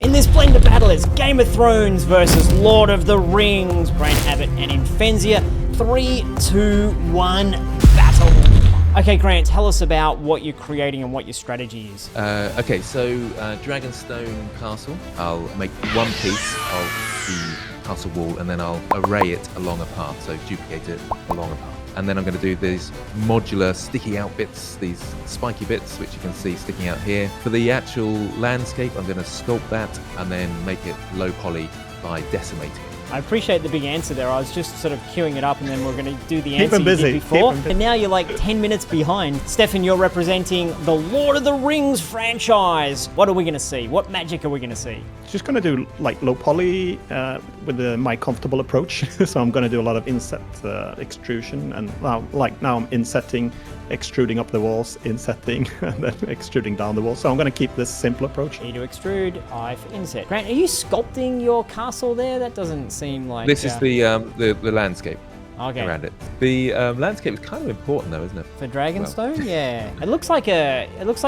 In this blender battle, it's Game of Thrones versus Lord of the Rings. Grant Abbitt and Imphenzia. 3, 2, 1, battle. Okay, Grant, tell us about what you're creating and what your strategy is. Okay, so Dragonstone castle. I'll make one piece of the castle wall and then I'll array it along a path, so duplicate it along a path. And then I'm going to do these modular sticky out bits, these spiky bits, which you can see sticking out here. For the actual landscape, I'm going to sculpt that and then make it low poly by decimating it. I appreciate the big answer there. I was just sort of queuing it up and then we're going to do the answer you did before. And now you're like 10 minutes behind. Stefan, you're representing the Lord of the Rings franchise. What are we going to see? What magic are we going to see? Just going to do like low poly with my comfortable approach. So I'm going to do a lot of inset extrusion, and now I'm insetting, extruding up the walls, insetting, and then extruding down the walls. So I'm going to keep this simple approach. E to extrude, I for inset. Grant, are you sculpting your castle there? That doesn't seem like... This is the landscape. Okay. Around it. The landscape is kind of important though, isn't it? For Dragonstone? Well. Yeah. It looks like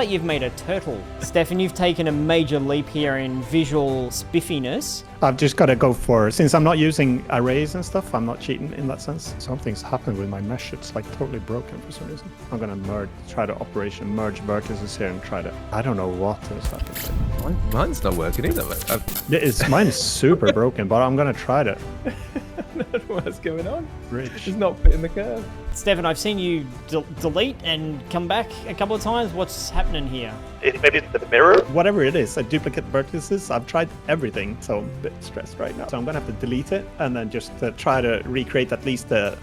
you've made a turtle. Stefan, you've taken a major leap here in visual spiffiness. I've just got to go for, since I'm not using arrays and stuff, I'm not cheating in that sense. Something's happened with my mesh. It's like totally broken for some reason. I'm going to try to merge vertices here and try to, I don't know what is happening. Mine's not working either. Mine's super broken, but I'm going to try to. I don't know what's going on. Rich. It's not fitting the curve. Stefan, I've seen you delete and come back a couple of times. What's happening here? Maybe it's the mirror? Whatever it is, I duplicate vertices. I've tried everything, so I'm a bit stressed right now. So I'm going to have to delete it and then just try to recreate at least the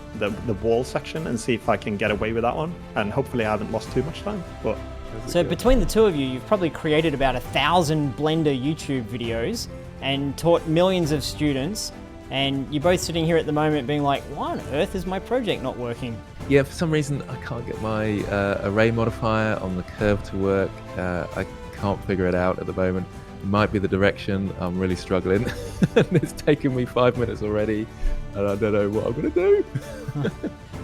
wall section and see if I can get away with that one. And hopefully I haven't lost too much time. But so between the two of you, you've probably created about 1,000 Blender YouTube videos and taught millions of students. And you're both sitting here at the moment being like, why on earth is my project not working? Yeah, for some reason I can't get my array modifier on the curve to work. I can't figure it out at the moment. It might be the direction. I'm really struggling. And it's taken me 5 minutes already and I don't know what I'm going to do.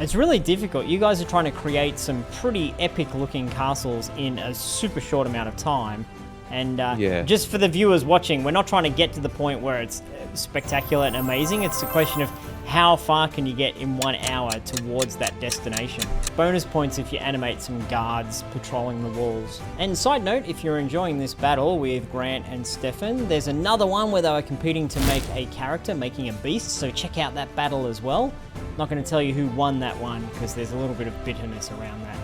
It's really difficult. You guys are trying to create some pretty epic looking castles in a super short amount of time. And just for the viewers watching, we're not trying to get to the point where it's spectacular and amazing. It's a question of how far can you get in 1 hour towards that destination. Bonus points if you animate some guards patrolling the walls. And side note, if you're enjoying this battle with Grant and Stefan, there's another one where they were competing to make a character, making a beast, so check out that battle as well. Not going to tell you who won that one because there's a little bit of bitterness around that.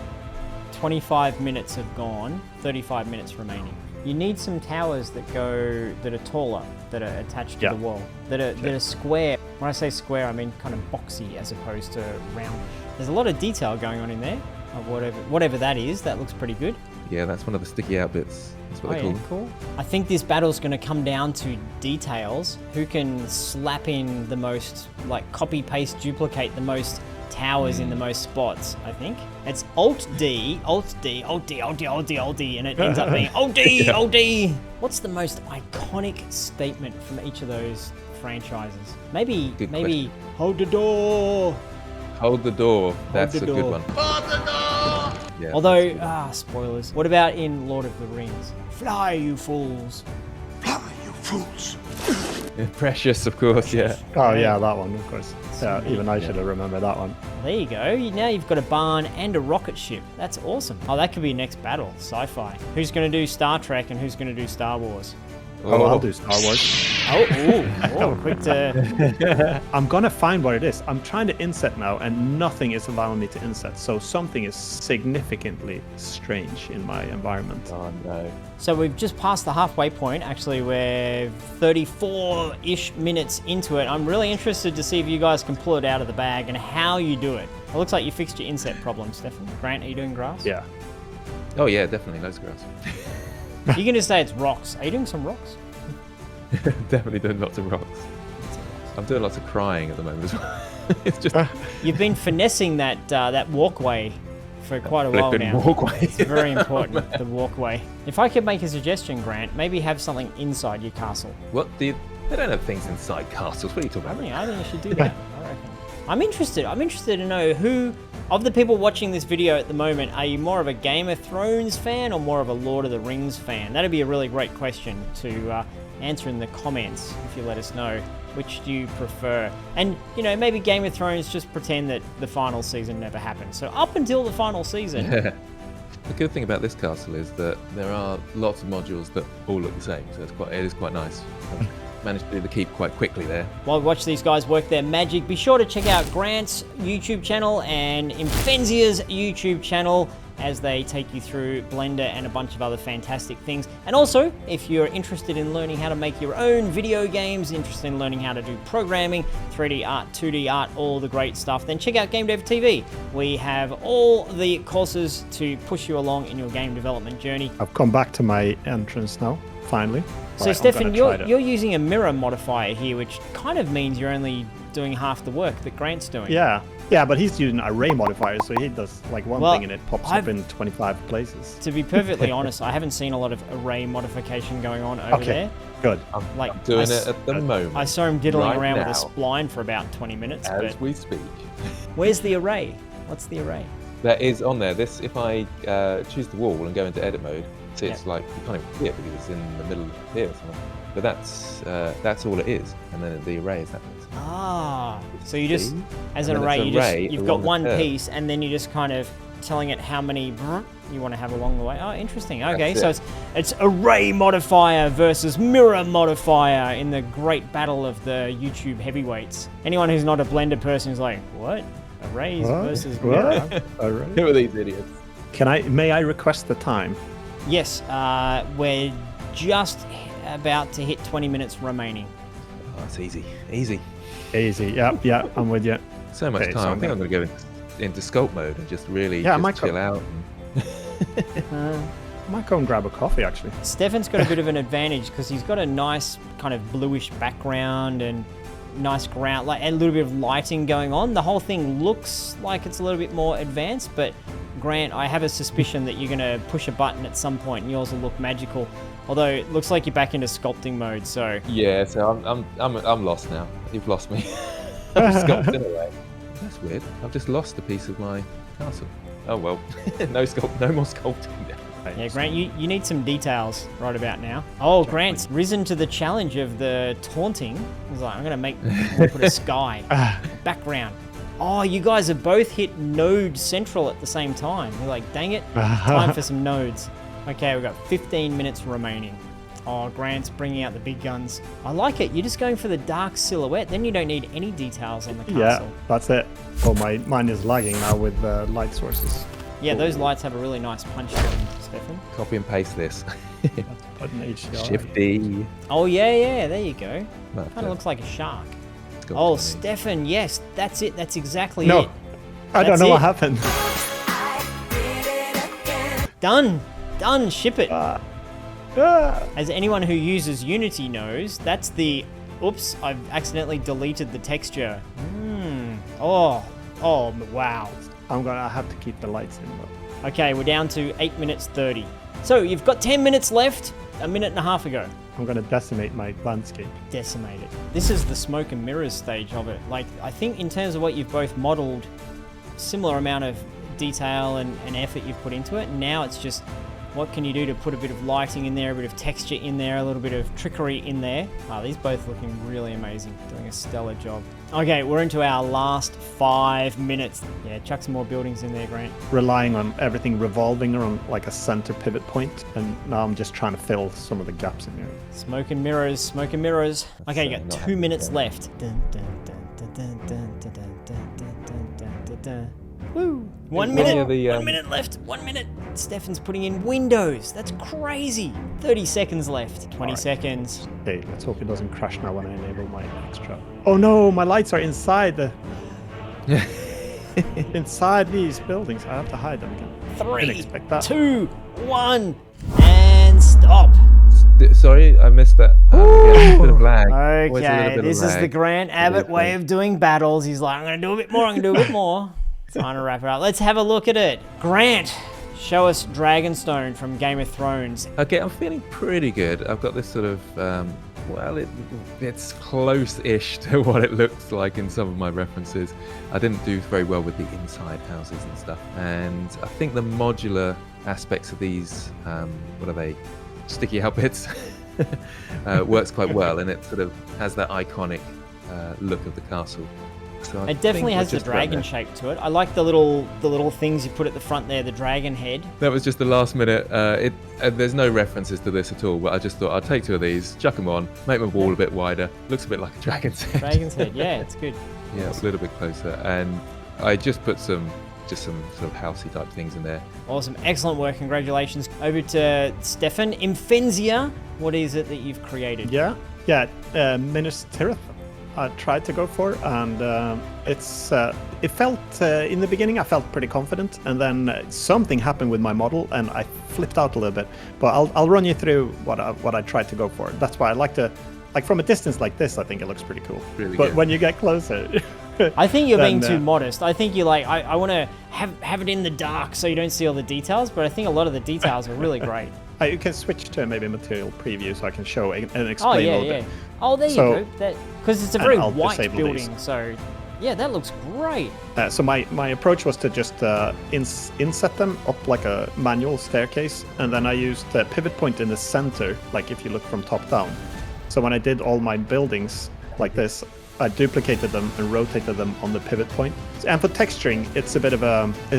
25 minutes have gone, 35 minutes remaining. You need some towers that are taller, that are attached to the wall, that are square. When I say square, I mean kind of boxy as opposed to roundish. There's a lot of detail going on in there, of whatever that is. That looks pretty good. Yeah, that's one of the sticky out bits. That's what they call them. Cool. I think this battle's going to come down to details. Who can slap in the most, like copy paste, duplicate the most towers in the most spots, I think. It's Alt-D, Alt-D, Alt-D, Alt-D, Alt-D, Alt-D, and it ends up being Alt-D, Alt-D. What's the most iconic statement from each of those franchises? Maybe hold the door. Hold the door. That's a good one. Hold the door! Yeah, although, spoilers. What about in Lord of the Rings? Fly, you fools. Fly, you fools! Yeah, Precious, of course, yeah. oh yeah, that one, of course. Yeah, even I should have remembered that one. There you go. Now you've got a barn and a rocket ship. That's awesome. Oh, that could be next battle. Sci-fi. Who's going to do Star Trek and who's going to do Star Wars? Oh, I'll do Star Wars. Quick to... I'm going to find what it is. I'm trying to inset now, and nothing is allowing me to inset. So something is significantly strange in my environment. Oh, no. So we've just passed the halfway point. Actually, we're 34-ish minutes into it. I'm really interested to see if you guys can pull it out of the bag and how you do it. It looks like you fixed your inset problem, Stefan. Grant, are you doing grass? Yeah. Oh, yeah, definitely. Loads of grass. You're going to say it's rocks. Are you doing some rocks? Definitely doing lots of rocks. I'm doing lots of crying at the moment as well. It's just... You've been finessing that walkway for quite a while now. Walkway. It's very important, the walkway. If I could make a suggestion, Grant, maybe have something inside your castle. What? They don't have things inside castles. What are you talking about? I think you should do that. I reckon. I'm interested to know who, of the people watching this video at the moment, are you more of a Game of Thrones fan or more of a Lord of the Rings fan? That'd be a really great question to answer in the comments if you let us know. Which do you prefer? And, you know, maybe Game of Thrones, just pretend that the final season never happened. So up until the final season... The good thing about this castle is that there are lots of modules that all look the same, so it is quite nice. I've managed to do the keep quite quickly there. While we watch these guys work their magic, be sure to check out Grant's YouTube channel and Imphenzia's YouTube channel as they take you through Blender and a bunch of other fantastic things. And also, if you're interested in learning how to make your own video games, interested in learning how to do programming, 3D art, 2D art, all the great stuff, then check out GameDev.tv. We have all the courses to push you along in your game development journey. I've come back to my entrance now, finally. So right, Stefan, you're using a mirror modifier here, which kind of means you're only doing half the work that Grant's doing. Yeah, but he's using array modifiers, so he does like one thing and it pops up in 25 places. To be perfectly honest, I haven't seen a lot of array modification going on over there. Good. I'm doing it at the moment. I saw him diddling around with a spline for about 20 minutes. As we speak. Where's the array? What's the array? That is on there. This, if I choose the wall and go into edit mode, see, it's like you can't even see it because it's in the middle here or something. But that's all it is, and then the array is that. So you just, as an array, you've got one piece, and then you're just kind of telling it how many you want to have along the way. Oh, interesting. Okay, so it's array modifier versus mirror modifier in the great battle of the YouTube heavyweights. Anyone who's not a Blender person is like, what? Arrays versus mirror? Who are these idiots? May I request the time? Yes, we're just about to hit 20 minutes remaining. Oh, it's easy. Easy, yeah, I'm with you. So much time. I think I'm going to go into sculpt mode and just really chill out. I might go and grab a coffee, actually. Stefan's got a bit of an advantage because he's got a nice kind of bluish background and nice ground, like a little bit of lighting going on. The whole thing looks like it's a little bit more advanced, but Grant, I have a suspicion that you're going to push a button at some point and yours will look magical. Although it looks like you're back into sculpting mode, so... Yeah, so I'm lost now. You've lost me. I'm sculpting away. That's weird. I've just lost a piece of my castle. Oh well. No more sculpting now. Yeah, Grant, you need some details right about now. Oh, Grant's risen to the challenge of the taunting. He's like, I'm going to put a sky background. Oh, you guys have both hit node central at the same time. You're like, dang it, time for some nodes. Okay, we've got 15 minutes remaining. Oh, Grant's bringing out the big guns. I like it. You're just going for the dark silhouette. Then you don't need any details on the castle. Yeah, that's it. Oh, mine is lagging now with light sources. Yeah, those lights have a really nice punch to them, Stefan. Copy and paste this. Button HDR. Shift D. Oh, yeah, there you go. Kind of looks like a shark. Oh, Stefan, yes, that's it. That's exactly it. I don't know what happened. Done, ship it. As anyone who uses Unity knows, that's the... Oops, I've accidentally deleted the texture. Oh, wow. I have to keep the lights in though. Okay, we're down to 8 minutes 30. So you've got 10 minutes left, a minute and a half ago. I'm going to decimate my landscape. Decimate it. This is the smoke and mirrors stage of it. Like, I think in terms of what you've both modeled, similar amount of detail and effort you've put into it. Now it's just, what can you do to put a bit of lighting in there, a bit of texture in there, a little bit of trickery in there. These both looking really amazing, doing a stellar job. Okay, we're into our last 5 minutes. Yeah, chuck some more buildings in there, Grant. Relying on everything revolving around like a center pivot point, and now I'm just trying to fill some of the gaps in there. Smoke and mirrors, smoke and mirrors. Okay, you got 2 minutes left. Woo! 1 minute. 1 minute left. 1 minute. Stefan's putting in windows. That's crazy. 30 seconds left. 20 seconds. Okay, let's hope it doesn't crash now when I enable my extra. Oh no, my lights are inside the... inside these buildings. I have to hide them again. 3, 2, 1, and stop. Sorry, I missed that. A bit of lag. Okay, this is the Grant Abbitt way of doing battles. He's like, I'm going to do a bit more, I'm going to do a bit more. Time to wrap it up. Let's have a look at it. Grant, show us Dragonstone from Game of Thrones. Okay, I'm feeling pretty good. I've got this sort of Well, it's close-ish to what it looks like in some of my references. I didn't do very well with the inside houses and stuff. And I think the modular aspects of these, what are they? Sticky outfits, works quite well, and it sort of has that iconic look of the castle. So it definitely has the dragon shape to it. I like the little things you put at the front there, the dragon head. That was just the last minute. There's no references to this at all, but I just thought I'd take 2 of these, chuck them on, make my wall a bit wider. Looks a bit like a dragon's head. Dragon's head, yeah, it's good. Yeah, it's a little bit closer. And I just put some sort of housey type things in there. Awesome, excellent work, congratulations. Over to Stefan. Imphenzia, what is it that you've created? Yeah, Minas Tirith. I tried to go for, and it felt in the beginning I felt pretty confident, and then something happened with my model and I flipped out a little bit. But I'll run you through what I tried to go for. That's why I like to, like, from a distance like this, I think it looks pretty cool. Really but good. when you get closer, I think you're being too modest. I think you're like, I want to have it in the dark so you don't see all the details, but I think a lot of the details are really great. You can switch to maybe material preview so I can show and explain a little bit. Oh, there you go. Because it's a very white building, these. so yeah, that looks great. So my approach was to just inset them up like a manual staircase, and then I used the pivot point in the center, like if you look from top down. So when I did all my buildings like this, I duplicated them and rotated them on the pivot point. And for texturing, it's a bit of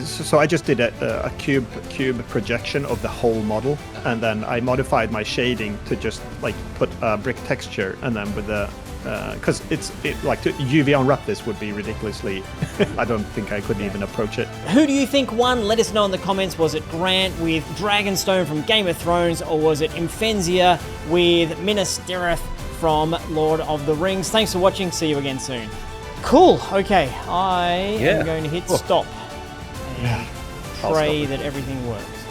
so I just did a cube projection of the whole model, and then I modified my shading to just like put a brick texture, and then with the because like to UV unwrap this would be ridiculously. I don't think I could even approach it. Who do you think won? Let us know in the comments. Was it Grant with Dragonstone from Game of Thrones, or was it Imphenzia with Minas Tirith from Lord of the Rings? Thanks for watching. See you again soon. Cool. Okay, I am going to hit stop and pray that everything works.